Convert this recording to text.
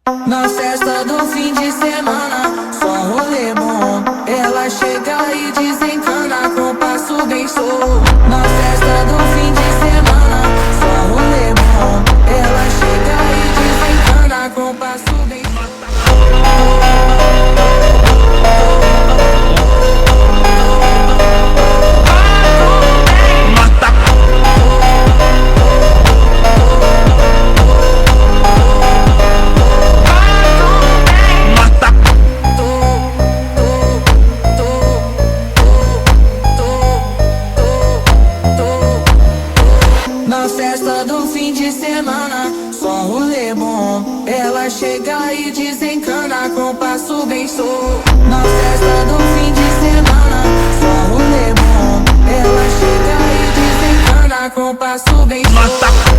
Na festa do fim de semana, só rolê bom. Ela chega e desencana com passo bem show. Na festa do fim de semana, só rolê bom. Ela chega e desencana com passo bem show. Na festa do fim de semana, só rolê bom. Ela chega e desencana com passo bem show. Na festa do fim de semana, só rolê bom. Ela chega e desencana com passo bem show.